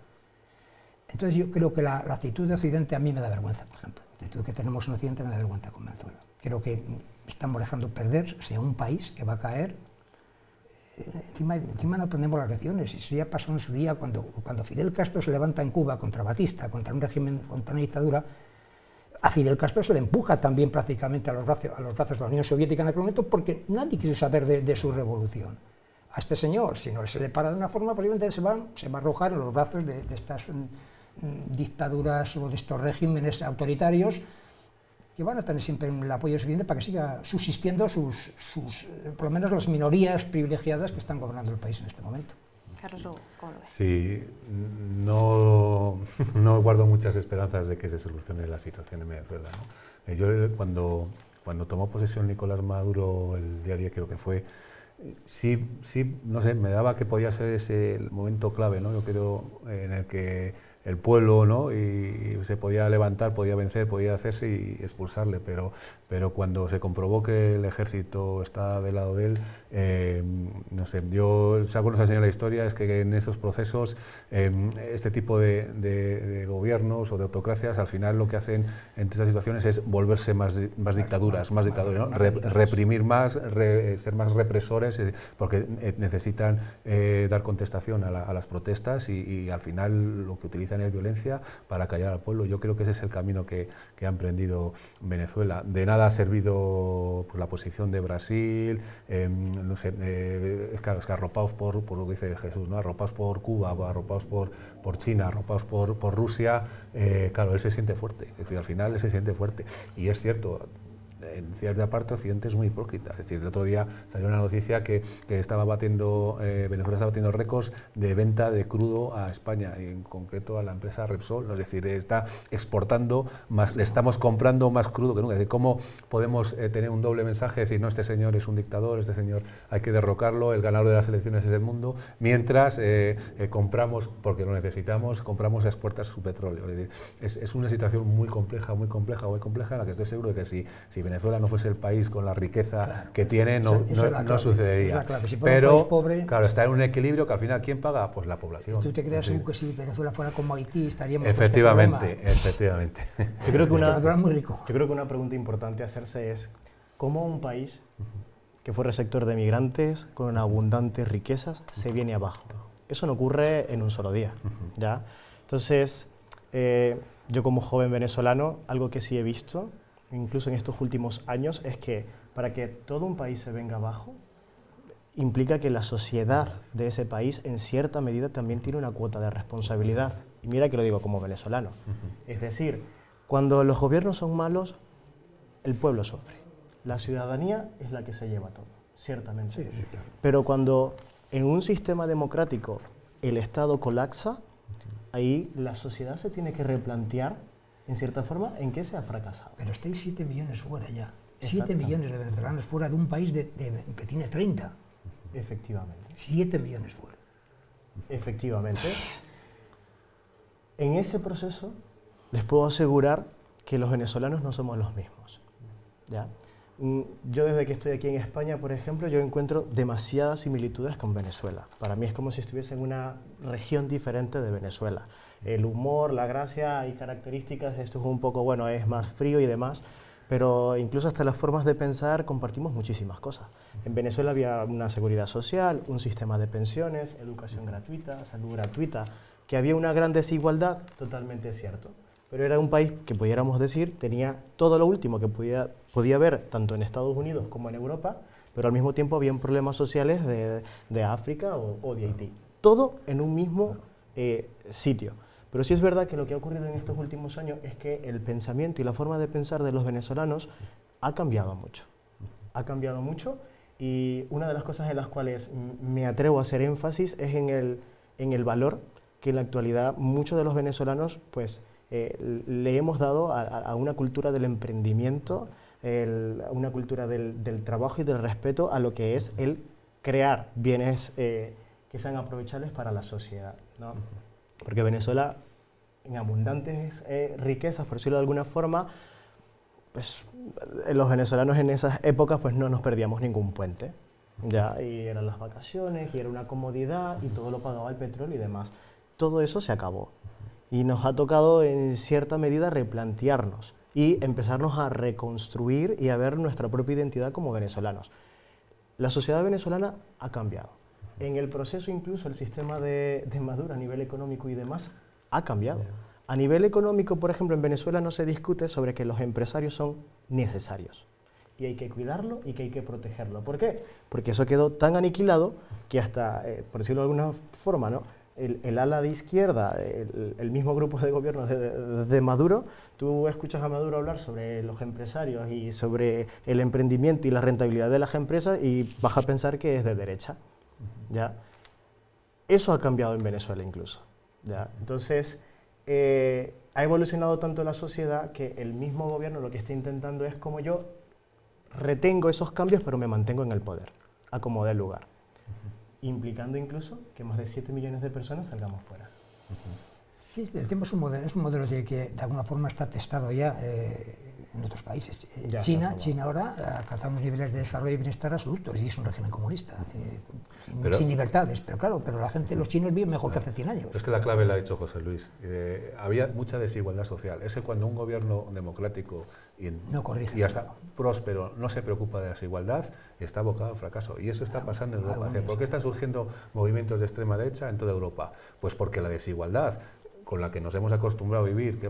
Entonces yo creo que la actitud de Occidente a mí me da vergüenza, por ejemplo. La actitud que tenemos en Occidente me da vergüenza con Venezuela. Creo que estamos dejando perder un país que va a caer. Encima no aprendemos las lecciones. Eso ya pasó en su día cuando Fidel Castro se levanta en Cuba contra Batista, contra un régimen, contra una dictadura. A Fidel Castro se le empuja también prácticamente a los brazos de la Unión Soviética en aquel momento porque nadie quiso saber de su revolución. A este señor, si no se le para de una forma, posiblemente se va a arrojar en los brazos de estas dictaduras o de estos regímenes autoritarios que van a tener siempre el apoyo suficiente para que siga subsistiendo por lo menos las minorías privilegiadas que están gobernando el país en este momento. Carlos, ¿cómo lo ves? Sí, no guardo muchas esperanzas de que se solucione la situación en Venezuela, ¿no? Yo cuando tomó posesión Nicolás Maduro el día 10 creo que fue, sí, no sé, me daba que podía ser ese el momento clave, ¿no? Yo creo en el que el pueblo, ¿no?, y se podía levantar, podía vencer, podía hacerse y expulsarle, pero cuando se comprobó que el ejército está del lado de él, no sé, yo saco una señal de la historia, es que en esos procesos, este tipo de gobiernos o de autocracias, al final lo que hacen en estas situaciones es volverse más dictaduras, ¿no? Reprimir más, ser más represores, porque necesitan dar contestación a las protestas y al final lo que utilizan es violencia para callar al pueblo. Yo creo que ese es el camino que ha emprendido Venezuela. De nada ha servido la posición de Brasil, no sé, es que arropados por lo que dice Jesús, ¿no? Arropados por Cuba, arropados por China, arropados por Rusia, claro, él se siente fuerte, es decir, al final él se siente fuerte. Y es cierto, en cierta parte Occidente es muy hipócrita. Es decir, el otro día salió una noticia que estaba Venezuela estaba batiendo récords de venta de crudo a España, y en concreto a la empresa Repsol. Es decir, está exportando más, le estamos comprando más crudo que nunca. Es decir, ¿cómo podemos tener un doble mensaje? Es decir, no, este señor es un dictador, este señor hay que derrocarlo, el ganador de las elecciones es el mundo, mientras compramos, porque lo necesitamos, compramos a exportas su petróleo. Es decir, es una situación muy compleja, en la que estoy seguro de que si Venezuela no fuese el país con la riqueza que tiene, no sucedería. Si pero, un país pobre, claro, está en un equilibrio que al final, ¿quién paga? Pues la población. ¿Tú te creas que si Venezuela fuera como Haití estaríamos... Efectivamente. Yo creo que una pregunta importante a hacerse es, ¿cómo un país que fue receptor de migrantes con abundantes riquezas se viene abajo? Eso no ocurre en un solo día, ¿ya? Entonces, yo como joven venezolano, algo que sí he visto, incluso en estos últimos años, es que para que todo un país se venga abajo, implica que la sociedad de ese país, en cierta medida, también tiene una cuota de responsabilidad. Y mira que lo digo como venezolano. Es decir, cuando los gobiernos son malos, el pueblo sufre. La ciudadanía es la que se lleva todo, ciertamente. Sí, claro. Pero cuando en un sistema democrático el Estado colapsa, ahí la sociedad se tiene que replantear, en cierta forma, en qué se ha fracasado. Pero estáis 7 millones fuera ya. 7 millones de venezolanos fuera de un país que tiene 30. Efectivamente. 7 millones fuera. Efectivamente. En ese proceso les puedo asegurar que los venezolanos no somos los mismos, ¿ya? Yo desde que estoy aquí en España, por ejemplo, yo encuentro demasiadas similitudes con Venezuela. Para mí es como si estuviese en una región diferente de Venezuela. El humor, la gracia y características, esto es un poco, bueno, es más frío y demás, pero incluso hasta las formas de pensar compartimos muchísimas cosas. En Venezuela había una seguridad social, un sistema de pensiones, educación gratuita, salud gratuita, que había una gran desigualdad, totalmente cierto. Pero era un país que, pudiéramos decir, tenía todo lo último que podía haber, tanto en Estados Unidos como en Europa, pero al mismo tiempo habían problemas sociales de África o de Haití. Todo en un mismo sitio. Pero sí es verdad que lo que ha ocurrido en estos últimos años es que el pensamiento y la forma de pensar de los venezolanos ha cambiado mucho. Ha cambiado mucho, y una de las cosas en las cuales me atrevo a hacer énfasis es en el valor que en la actualidad muchos de los venezolanos pues, le hemos dado a una cultura del emprendimiento, a una cultura del trabajo y del respeto a lo que es el crear bienes que sean aprovechables para la sociedad, ¿no? Porque Venezuela, en abundantes riquezas, por decirlo de alguna forma, pues los venezolanos en esas épocas pues no nos perdíamos ningún puente, ¿ya? Y eran las vacaciones, y era una comodidad, y todo lo pagaba el petróleo y demás. Todo eso se acabó. Y nos ha tocado, en cierta medida, replantearnos y empezarnos a reconstruir y a ver nuestra propia identidad como venezolanos. La sociedad venezolana ha cambiado. En el proceso, incluso, el sistema de Maduro a nivel económico y demás ha cambiado. A nivel económico, por ejemplo, en Venezuela no se discute sobre que los empresarios son necesarios y hay que cuidarlo y que hay que protegerlo. ¿Por qué? Porque eso quedó tan aniquilado que hasta, por decirlo de alguna forma, ¿no?, el ala de izquierda, el mismo grupo de gobierno de Maduro, tú escuchas a Maduro hablar sobre los empresarios y sobre el emprendimiento y la rentabilidad de las empresas y vas a pensar que es de derecha, ¿ya? Eso ha cambiado en Venezuela incluso, ¿ya? Entonces, ha evolucionado tanto la sociedad que el mismo gobierno lo que está intentando es como yo retengo esos cambios pero me mantengo en el poder, a como dé lugar. Implicando incluso que más de 7 millones de personas salgamos fuera. Sí, el tema es un modelo que de alguna forma está testado ya en otros países. China ahora alcanza unos niveles de desarrollo y bienestar absolutos y es un régimen comunista, sin libertades, pero claro, pero la gente, los chinos viven mejor que hace 100 años. Es que la clave la ha dicho José Luis. Había mucha desigualdad social. Es que cuando un gobierno democrático y hasta próspero no se preocupa de la desigualdad, está abocado al fracaso. Y eso está pasando en Europa. ¿Por qué están surgiendo movimientos de extrema derecha en toda Europa? Pues porque la desigualdad con la que nos hemos acostumbrado a vivir,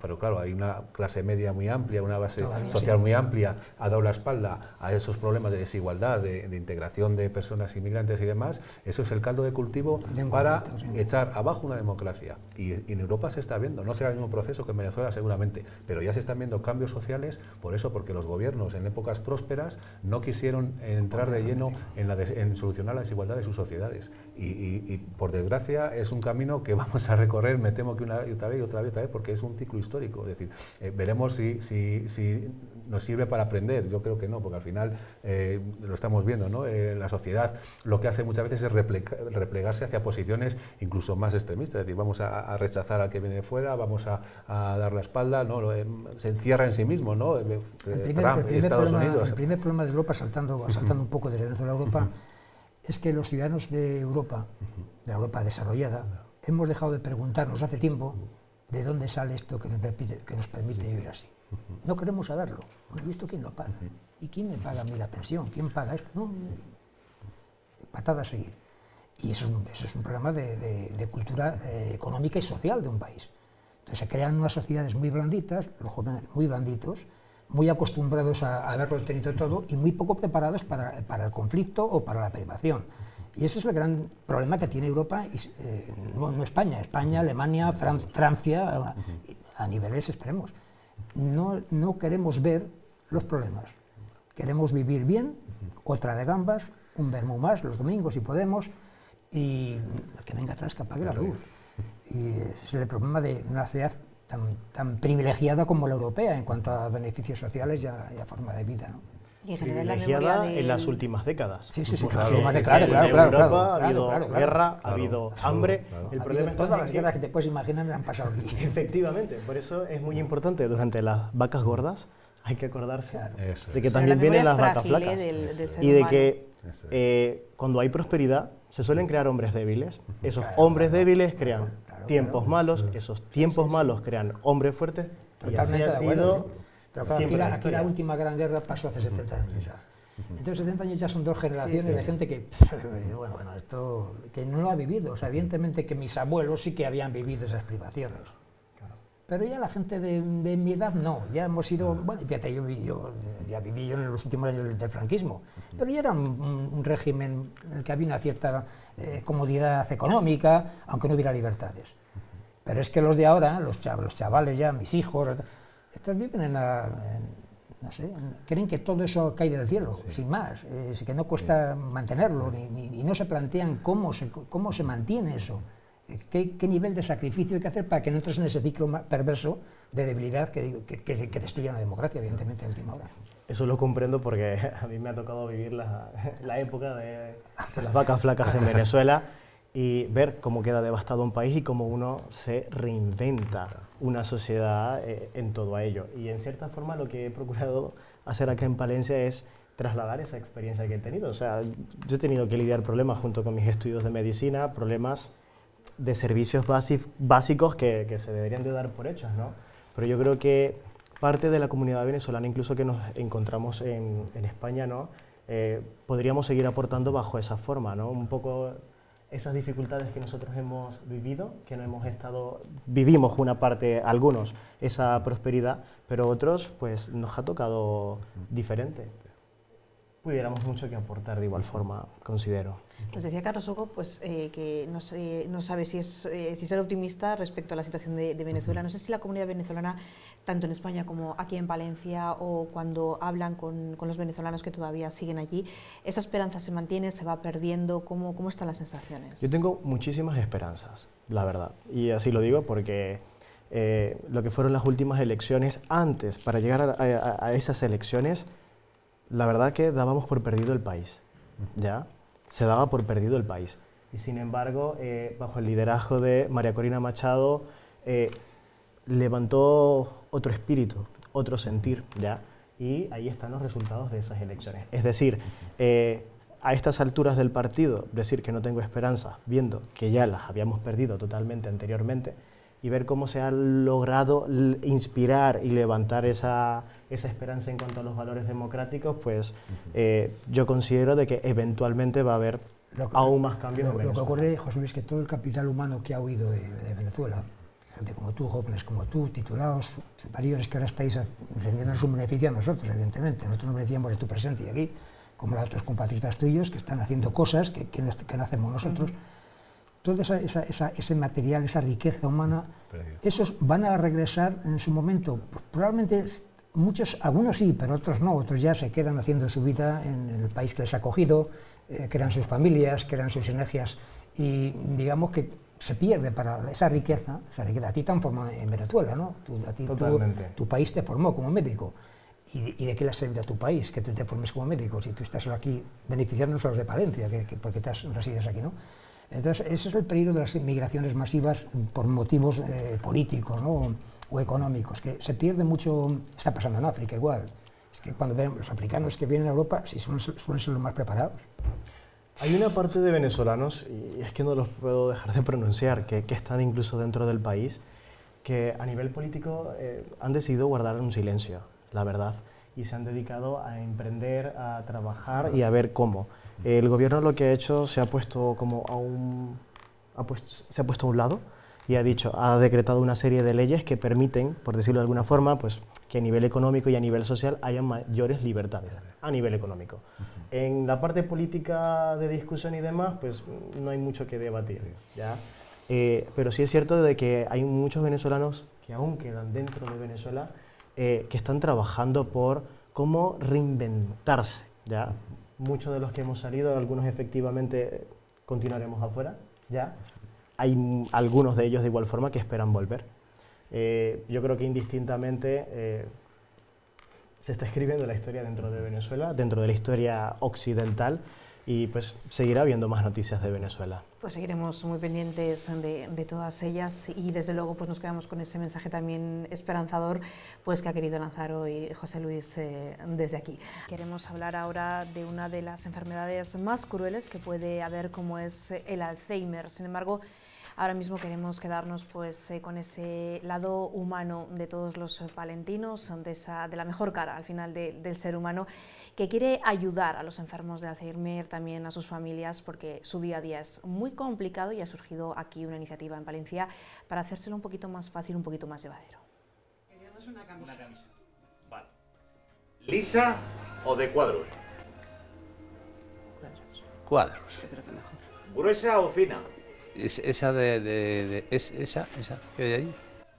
pero claro, hay una clase media muy amplia, una base social muy amplia, ha dado la espalda a esos problemas de desigualdad, de integración de personas inmigrantes y demás. Eso es el caldo de cultivo para echar abajo una democracia. Y en Europa se está viendo, no será el mismo proceso que en Venezuela seguramente, pero ya se están viendo cambios sociales, por eso, porque los gobiernos en épocas prósperas no quisieron entrar de lleno en solucionar la desigualdad de sus sociedades. Y por desgracia es un camino que vamos a recorrer, me temo que una y otra vez, porque es un ciclo histórico. Es decir, veremos si nos sirve para aprender. Yo creo que no, porque al final lo estamos viendo, ¿no? La sociedad lo que hace muchas veces es replegarse hacia posiciones incluso más extremistas, es decir, vamos a rechazar al que viene de fuera, vamos a dar la espalda, ¿no? Se encierra en sí mismo, ¿no? Trump y Estados Unidos. El primer problema de Europa, saltando un poco de Venezuela a Europa, es que los ciudadanos de Europa, de la Europa desarrollada, hemos dejado de preguntarnos hace tiempo de dónde sale esto que nos permite vivir así. No queremos saberlo. ¿Y esto quién lo paga? ¿Y quién me paga a mí la pensión? ¿Quién paga esto? No, patada a seguir. Y eso es un problema de cultura económica y social de un país. Entonces se crean unas sociedades muy blanditas, los jóvenes muy blanditos, muy acostumbrados a verlo tenido todo y muy poco preparados para el conflicto o para la privación. Y ese es el gran problema que tiene Europa, no España, Alemania, Francia, a niveles extremos. No queremos ver los problemas, queremos vivir bien, otra de gambas, un vermú más los domingos si podemos, y el que venga atrás que apague la luz. Y ese es el problema de una sociedad tan privilegiada como la europea en cuanto a beneficios sociales y a forma de vida, ¿no? Y en general la privilegiada memoria en las últimas décadas. Sí, claro, ha habido guerra, ha habido hambre. El problema es todas las guerras que te puedes imaginar han pasado aquí. Efectivamente, por eso es muy importante durante las vacas gordas hay que acordarse de que también vienen las vacas flacas y de que cuando hay prosperidad se suelen crear hombres débiles. Esos hombres débiles crean tiempos malos, esos tiempos malos crean hombres fuertes y así ha sido. Pero claro, aquí la última gran guerra pasó hace 70 años ya. Entonces 70 años ya son dos generaciones de gente que, bueno, esto, que no lo ha vivido. O sea, evidentemente que mis abuelos sí que habían vivido esas privaciones. Pero ya la gente de mi edad no, ya hemos sido, bueno, fíjate, ya viví yo en los últimos años del franquismo, pero ya era un régimen en el que había una cierta comodidad económica, aunque no hubiera libertades. Pero es que los de ahora, los chavales ya, mis hijos, estos viven no sé, creen que todo eso cae del cielo, sin más, que no cuesta mantenerlo, y no se plantean cómo se mantiene eso. ¿Qué nivel de sacrificio hay que hacer para que no entres en ese ciclo perverso de debilidad que destruye la democracia, evidentemente, a última hora? Eso lo comprendo porque a mí me ha tocado vivir la época de las vacas flacas en Venezuela y ver cómo queda devastado un país y cómo uno se reinventa una sociedad en todo a ello. Y en cierta forma lo que he procurado hacer acá en Palencia es trasladar esa experiencia que he tenido. O sea, yo he tenido que lidiar problemas junto con mis estudios de medicina, problemas de servicios básicos que se deberían de dar por hechos, ¿no? Pero yo creo que parte de la comunidad venezolana, incluso que nos encontramos en España, ¿no? Podríamos seguir aportando bajo esa forma, ¿no? Un poco esas dificultades que nosotros hemos vivido, que no hemos vivimos una parte, algunos, esa prosperidad, pero otros, pues nos ha tocado diferente. Pudiéramos mucho que aportar de igual forma, considero. Nos decía Carlos Hugo pues, que no sabe si ser optimista respecto a la situación de Venezuela. No sé si la comunidad venezolana, tanto en España como aquí en Palencia, o cuando hablan con los venezolanos que todavía siguen allí, ¿esa esperanza se mantiene, se va perdiendo? ¿Cómo están las sensaciones? Yo tengo muchísimas esperanzas, la verdad. Y así lo digo porque lo que fueron las últimas elecciones, antes, para llegar a esas elecciones, la verdad que dábamos por perdido el país, ¿ya? Se daba por perdido el país. Y sin embargo, bajo el liderazgo de María Corina Machado, levantó otro espíritu, otro sentir, ¿ya? Y ahí están los resultados de esas elecciones. Es decir, a estas alturas del partido, decir que no tengo esperanza, viendo que ya las habíamos perdido totalmente anteriormente, y ver cómo se ha logrado inspirar y levantar esa esperanza en cuanto a los valores democráticos, pues yo considero de que eventualmente va a haber aún más cambios en Venezuela. Lo que ocurre, José Luis, es que todo el capital humano que ha huido de Venezuela, gente como tú, jóvenes como tú, titulados, superiores, que ahora estáis defendiendo su beneficio a nosotros, evidentemente. Nosotros nos beneficiamos de tu presencia aquí, como los otros compatriotas tuyos que están haciendo cosas que no hacemos nosotros. Todo ese material, esa riqueza humana, esos van a regresar en su momento. Pues probablemente muchos, algunos sí, pero otros no. Otros ya se quedan haciendo su vida en el país que les ha acogido, crean sus familias, crean sus sinergias y digamos que se pierde para esa riqueza. A ti te han formado en Venezuela, ¿no? Tu país te formó como médico ¿Y de qué le ha servido a tu país que tú te formes como médico si tú estás aquí beneficiándonos a los de Palencia, porque resides aquí, ¿no? Entonces, ese es el peligro de las inmigraciones masivas por motivos políticos, ¿no? O económicos, que se pierde mucho. Está pasando en África igual. Es que cuando ven los africanos que vienen a Europa, sí suelen ser los más preparados. Hay una parte de venezolanos, y es que no los puedo dejar de pronunciar, que están incluso dentro del país, que a nivel político han decidido guardar un silencio, la verdad, y se han dedicado a emprender, a trabajar y a ver cómo. El gobierno lo que ha hecho se ha puesto como se ha puesto a un lado y ha decretado una serie de leyes que permiten, por decirlo de alguna forma, pues que a nivel económico y a nivel social haya mayores libertades a nivel económico. En la parte política de discusión y demás, pues no hay mucho que debatir, ¿ya? Pero sí es cierto de que hay muchos venezolanos que aún quedan dentro de Venezuela que están trabajando por cómo reinventarse, ¿ya? Muchos de los que hemos salido, algunos efectivamente continuaremos afuera, ¿ya? Hay algunos de ellos de igual forma que esperan volver. Yo creo que indistintamente se está escribiendo la historia dentro de Venezuela, dentro de la historia occidental, y pues seguirá habiendo más noticias de Venezuela. Pues seguiremos muy pendientes de todas ellas y desde luego pues nos quedamos con ese mensaje también esperanzador pues que ha querido lanzar hoy José Luis desde aquí. Queremos hablar ahora de una de las enfermedades más crueles que puede haber, como es el Alzheimer. Sin embargo, ahora mismo queremos quedarnos pues con ese lado humano de todos los palentinos, de la mejor cara al final del ser humano, que quiere ayudar a los enfermos de Alzheimer, también a sus familias, porque su día a día es muy complicado y ha surgido aquí una iniciativa en Palencia para hacérselo un poquito más fácil, un poquito más llevadero. Una camisa. Vale. ¿Lisa o de cuadros? Cuadros. ¿Gruesa o fina? Esa que hay ahí.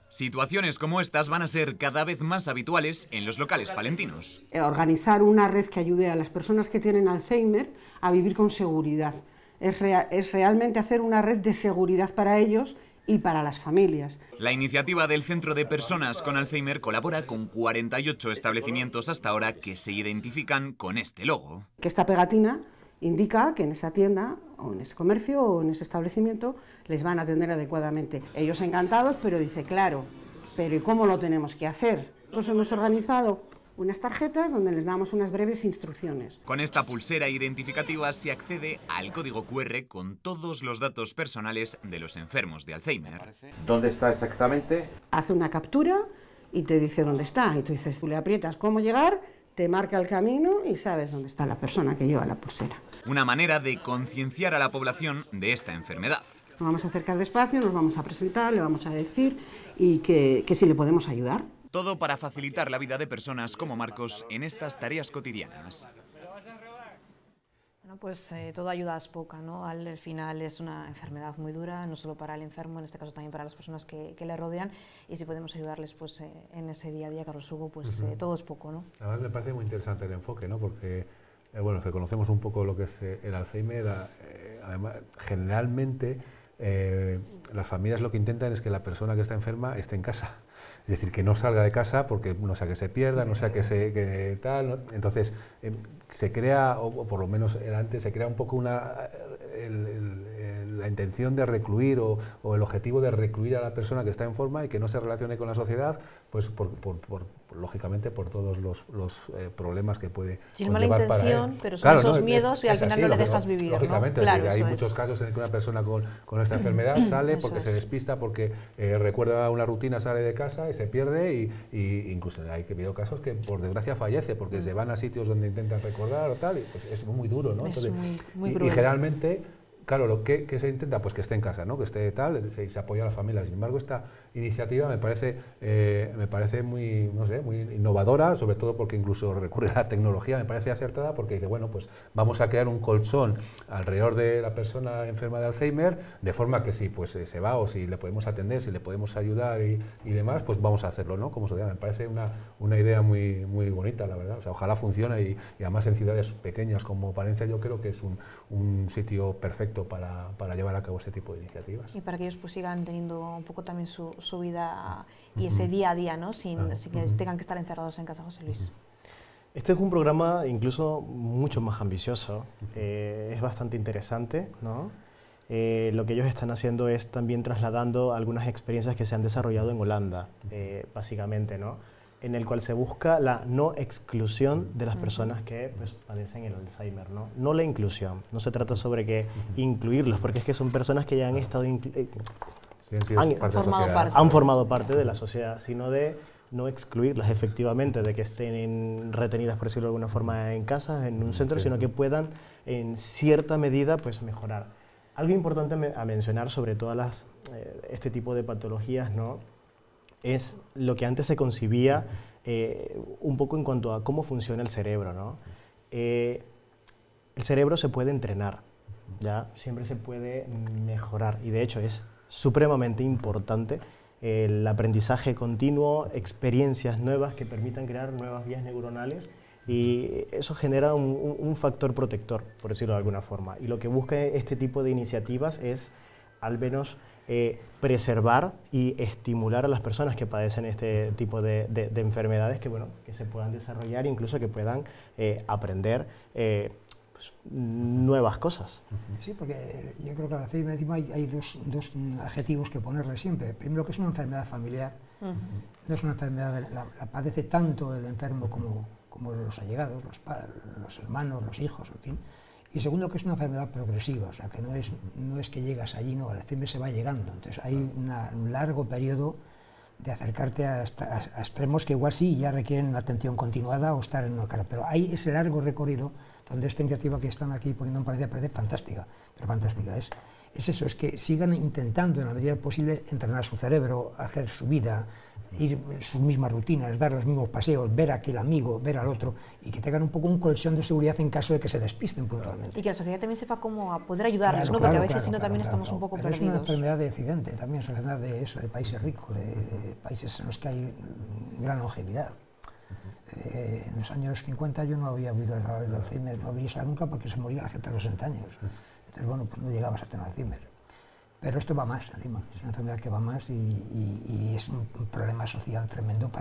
Situaciones como estas van a ser cada vez más habituales en los locales palentinos. Organizar una red que ayude a las personas que tienen Alzheimer a vivir con seguridad. Es realmente hacer una red de seguridad para ellos y para las familias. La iniciativa del Centro de Personas con Alzheimer colabora con 48 establecimientos hasta ahora que se identifican con este logo. Que esta pegatina indica que en esa tienda, o en ese comercio, o en ese establecimiento, les van a atender adecuadamente. Ellos encantados, pero dice, claro, pero ¿y cómo lo tenemos que hacer? Nosotros hemos organizado unas tarjetas donde les damos unas breves instrucciones. Con esta pulsera identificativa se accede al código QR con todos los datos personales de los enfermos de Alzheimer. ¿Dónde está exactamente? Hace una captura y te dice dónde está. Y tú dices, tú le aprietas cómo llegar, te marca el camino y sabes dónde está la persona que lleva la pulsera. Una manera de concienciar a la población de esta enfermedad. Nos vamos a acercar despacio, nos vamos a presentar, le vamos a decir y que si le podemos ayudar. Todo para facilitar la vida de personas como Marcos en estas tareas cotidianas. Bueno, pues toda ayuda es poca, ¿no? Al final es una enfermedad muy dura, no solo para el enfermo, en este caso también para las personas que le rodean, y si podemos ayudarles pues en ese día a día, Carlos Hugo, pues todo es poco, ¿no? Además me parece muy interesante el enfoque, ¿no? Porque bueno, que conocemos un poco lo que es el Alzheimer, además generalmente las familias lo que intentan es que la persona que está enferma esté en casa. Es decir, que no salga de casa porque no sea que se pierda, no sea que tal, ¿no? Entonces se crea, o por lo menos antes, se crea un poco la intención de recluir o el objetivo de recluir a la persona que está en forma y que no se relacione con la sociedad, pues lógicamente por todos los problemas que puede sin mala intención, pero son claro, esos miedos y al final no le dejas vivir, lógicamente, ¿no? Claro, hay muchos casos en que una persona con esta enfermedad sale porque se despista, porque recuerda una rutina, sale de casa y se pierde y incluso hay habido casos que por desgracia fallece porque se van a sitios donde intentan recordar o tal, y pues es muy duro, ¿no? Entonces, muy cruel. Y generalmente, claro, lo que se intenta, pues que esté en casa, ¿no? Que esté tal, se apoya a la familia. Sin embargo, esta iniciativa me parece muy, no sé, muy innovadora, sobre todo porque incluso recurre a la tecnología, me parece acertada porque dice, bueno, pues vamos a crear un colchón alrededor de la persona enferma de Alzheimer, de forma que si pues se va o si le podemos atender, si le podemos ayudar y demás, pues vamos a hacerlo, ¿no? Como sociedad. Me parece una idea muy, muy bonita, la verdad. O sea, ojalá funcione y además en ciudades pequeñas como Palencia yo creo que es un sitio perfecto para llevar a cabo ese tipo de iniciativas. Y para que ellos pues sigan teniendo un poco también su vida y ese día a día, ¿no? Sin que tengan que estar encerrados en casa, José Luis. Este es un programa incluso mucho más ambicioso, es bastante interesante, ¿no? Lo que ellos están haciendo es también trasladando algunas experiencias que se han desarrollado en Holanda, básicamente, ¿no? En el cual se busca la no exclusión de las personas que pues, padecen el Alzheimer, ¿no? No la inclusión, no se trata sobre que incluirlos, porque es que son personas que ya han estado han formado parte de la sociedad, sino de no excluirlas efectivamente, de que estén retenidas, por decirlo de alguna forma, en casa, en un centro, sino que puedan en cierta medida pues, mejorar. Algo importante a mencionar sobre todas este tipo de patologías, ¿no? Es lo que antes se concibía un poco en cuanto a cómo funciona el cerebro, ¿no? El cerebro se puede entrenar, ¿ya? Siempre se puede mejorar y de hecho es supremamente importante el aprendizaje continuo, experiencias nuevas que permitan crear nuevas vías neuronales y eso genera un factor protector, por decirlo de alguna forma. Y lo que busca este tipo de iniciativas es al menos preservar y estimular a las personas que padecen este tipo de enfermedades que, bueno, que se puedan desarrollar, incluso que puedan aprender pues, nuevas cosas. Sí, porque yo creo que al Alzheimer encima hay dos adjetivos que ponerle siempre. Primero, que es una enfermedad familiar, no es una enfermedad, la padece tanto el enfermo como los allegados, los hermanos, los hijos, en fin. Y segundo, que es una enfermedad progresiva, o sea, que no es que llegas allí, no, al Alzheimer se va llegando. Entonces hay un largo periodo de acercarte a extremos que igual sí ya requieren una atención continuada o estar en una cara. Pero hay ese largo recorrido donde esta iniciativa que están aquí poniendo en pantalla parece fantástica, pero fantástica. Es eso, es que sigan intentando en la medida posible entrenar su cerebro, hacer su vida, ir sus mismas rutinas, dar los mismos paseos, ver a aquel amigo, ver al otro, y que tengan un poco un colchón de seguridad en caso de que se despisten puntualmente. Y que la sociedad también sepa cómo poder ayudarles, ¿no? Porque a veces si no también estamos un poco perdidos. Es una enfermedad de accidente, también es una enfermedad de eso, de países ricos, de países en los que hay gran longevidad. En los años 50 yo no había oído hablar de Alzheimer, no había sabido nunca porque se moría la gente a los 60 años. Entonces, bueno, pues no llegabas a tener Alzheimer. Pero esto va más, encima, es una enfermedad que va más y es un problema social tremendo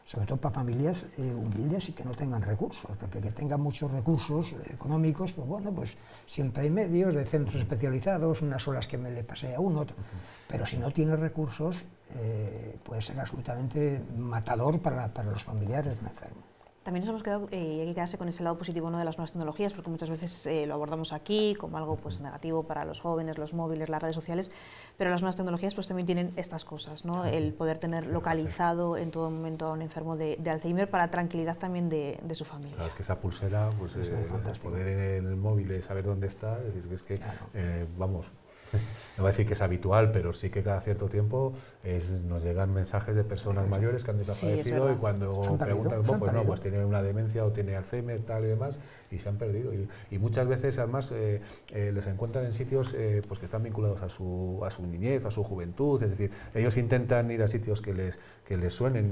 sobre todo para familias humildes y que no tengan recursos, porque que tengan muchos recursos económicos, pues bueno, pues siempre hay medios de centros especializados, unas horas que me le pasé a uno, pero si no tienes recursos puede ser absolutamente matador para los familiares del enfermo. También nos hemos quedado, y hay que quedarse con ese lado positivo, ¿no?, de las nuevas tecnologías, porque muchas veces lo abordamos aquí como algo pues, negativo para los jóvenes, los móviles, las redes sociales, pero las nuevas tecnologías pues, también tienen estas cosas, ¿no? El poder tener localizado en todo momento a un enfermo de Alzheimer para tranquilidad también de su familia. Claro, es que esa pulsera, pues poder en el móvil saber dónde está, es que vamos... No voy a decir que es habitual, pero sí que cada cierto tiempo nos llegan mensajes de personas mayores que han desaparecido y cuando preguntan, pues no, pues tiene una demencia o tiene Alzheimer, tal y demás, y se han perdido. Y muchas veces, además, les encuentran en sitios pues que están vinculados a su niñez, a su juventud, es decir, ellos intentan ir a sitios que les suenen,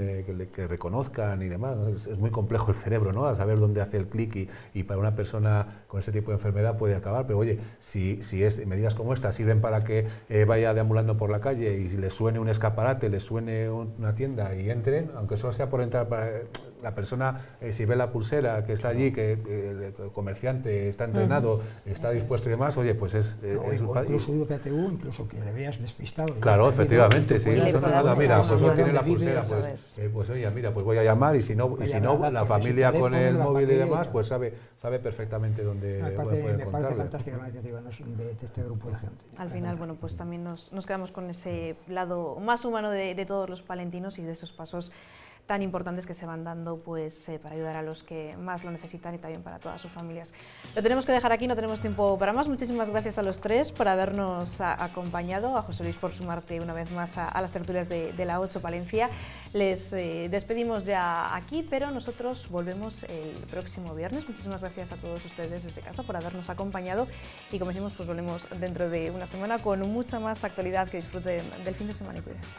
que reconozcan y demás, ¿no? Es muy complejo el cerebro, ¿no?, a saber dónde hace el clic y para una persona con ese tipo de enfermedad puede acabar, pero oye, si medidas como estas sirven para que vaya deambulando por la calle y si les suene un escaparate, les suene una tienda y entren, aunque solo sea por entrar, para la persona, si ve la pulsera que está allí, que el comerciante está entrenado, está dispuesto y demás, oye, pues incluso UPTU, incluso que le veas despistado. Claro, efectivamente, sí, eso no es nada, mira, pues no tiene la pulsera, pues oye, mira, pues voy a llamar y si no la familia con el móvil y demás, pues sabe perfectamente dónde puede encontrarlo. Me parece fantástica la iniciativa de este grupo de gente. Al final, bueno, pues también nos quedamos con ese lado más humano de todos los palentinos y de esos pasos tan importantes que se van dando pues, para ayudar a los que más lo necesitan y también para todas sus familias. Lo tenemos que dejar aquí, no tenemos tiempo para más. Muchísimas gracias a los tres por habernos acompañado, a José Luis por sumarte una vez más a las tertulias de la 8 Palencia. Les despedimos ya aquí, pero nosotros volvemos el próximo viernes. Muchísimas gracias a todos ustedes desde casa por habernos acompañado y como decimos, pues volvemos dentro de una semana con mucha más actualidad. Que disfruten del fin de semana y cuídense.